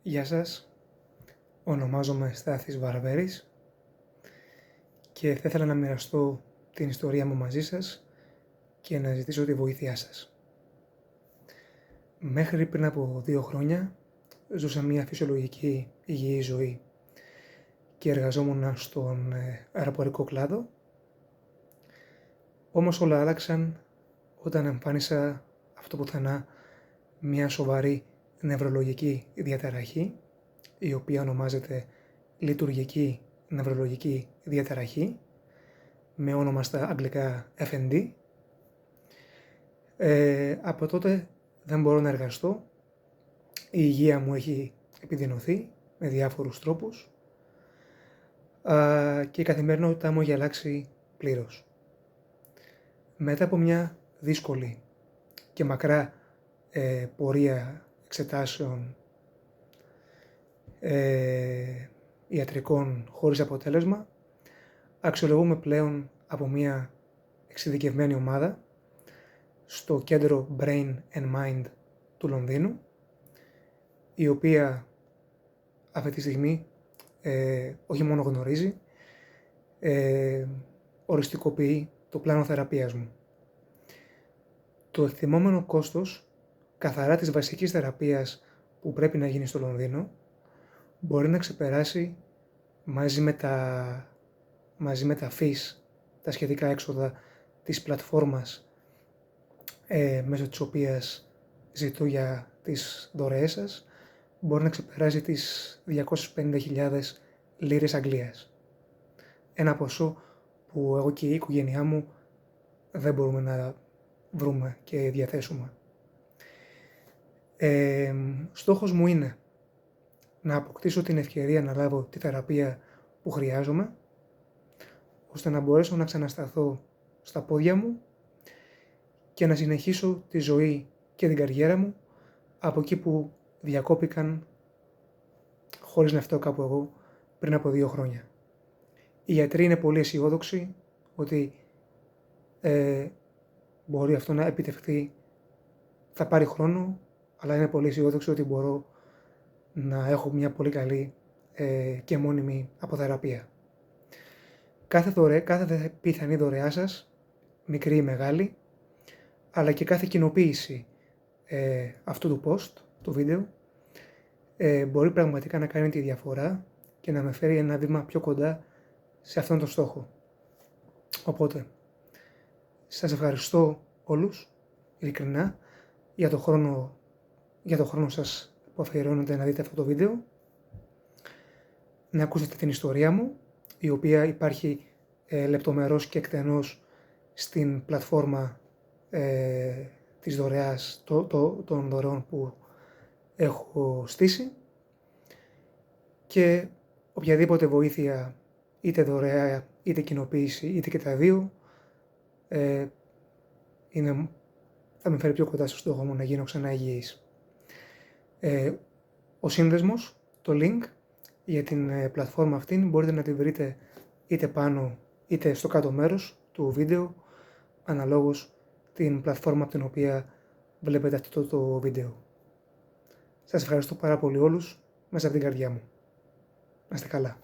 Γεια σας, ονομάζομαι Στάθης Βαρβέρης και θα ήθελα να μοιραστώ την ιστορία μου μαζί σας και να ζητήσω τη βοήθειά σας. Μέχρι πριν από 2 χρόνια ζούσα μια φυσιολογική υγιή ζωή και εργαζόμουν στον αεροπορικό κλάδο, όμως όλα άλλαξαν όταν εμφάνισα αυτό πουθενά μια σοβαρή νευρολογική διαταραχή, η οποία ονομάζεται λειτουργική νευρολογική διαταραχή, με όνομα στα αγγλικά FND. Από τότε δεν μπορώ να εργαστώ, η υγεία μου έχει επιδεινωθεί με διάφορους τρόπους και η καθημερινότητά μου έχει αλλάξει πλήρως. Μετά από μια δύσκολη και μακρά πορεία εξετάσεων ιατρικών χωρίς αποτέλεσμα, αξιολογούμε πλέον από μια εξειδικευμένη ομάδα στο κέντρο Brain and Mind του Λονδίνου, η οποία αυτή τη στιγμή όχι μόνο γνωρίζει, οριστικοποιεί το πλάνο θεραπείας μου. Το εκτιμόμενο κόστος καθαρά της βασικής θεραπείας που πρέπει να γίνει στο Λονδίνο μπορεί να ξεπεράσει μαζί με τα fees, τα σχετικά έξοδα της πλατφόρμας μέσω της οποίας ζητώ για τις δωρεές σας, μπορεί να ξεπεράσει τις 250.000 λίρες Αγγλίας. Ένα ποσό που εγώ και η οικογένειά μου δεν μπορούμε να βρούμε και διαθέσουμε. Στόχος μου είναι να αποκτήσω την ευκαιρία να λάβω τη θεραπεία που χρειάζομαι, ώστε να μπορέσω να ξανασταθώ στα πόδια μου και να συνεχίσω τη ζωή και την καριέρα μου από εκεί που διακόπηκαν χωρίς να φταίω κάπου εγώ πριν από 2 χρόνια. Οι γιατροί είναι πολύ αισιόδοξοι ότι μπορεί αυτό να επιτευχθεί, θα πάρει χρόνο, αλλά είναι πολύ αισιόδοξοι ότι μπορώ να έχω μια πολύ καλή και μόνιμη αποθεραπεία. Κάθε πιθανή δωρεά σας, μικρή ή μεγάλη, αλλά και κάθε κοινοποίηση αυτού του post, του βίντεο, μπορεί πραγματικά να κάνει τη διαφορά και να με φέρει ένα βήμα πιο κοντά σε αυτόν τον στόχο. Οπότε, σας ευχαριστώ όλους, ειλικρινά, για το χρόνο σας που αφιερώνετε να δείτε αυτό το βίντεο, να ακούσετε την ιστορία μου, η οποία υπάρχει λεπτομερώς και εκτενώς στην πλατφόρμα της δωρεάς, των δωρεών που έχω στήσει, και οποιαδήποτε βοήθεια, είτε δωρεά είτε κοινοποίηση είτε και τα δύο, θα με φέρει πιο κοντά στο στόχο μου να γίνω ξανά υγιής. Ο σύνδεσμος, το link για την πλατφόρμα αυτήν μπορείτε να τη βρείτε είτε πάνω είτε στο κάτω μέρος του βίντεο, αναλόγως την πλατφόρμα από την οποία βλέπετε αυτό το βίντεο. Σας ευχαριστώ πάρα πολύ όλους μέσα από την καρδιά μου. Να είστε καλά.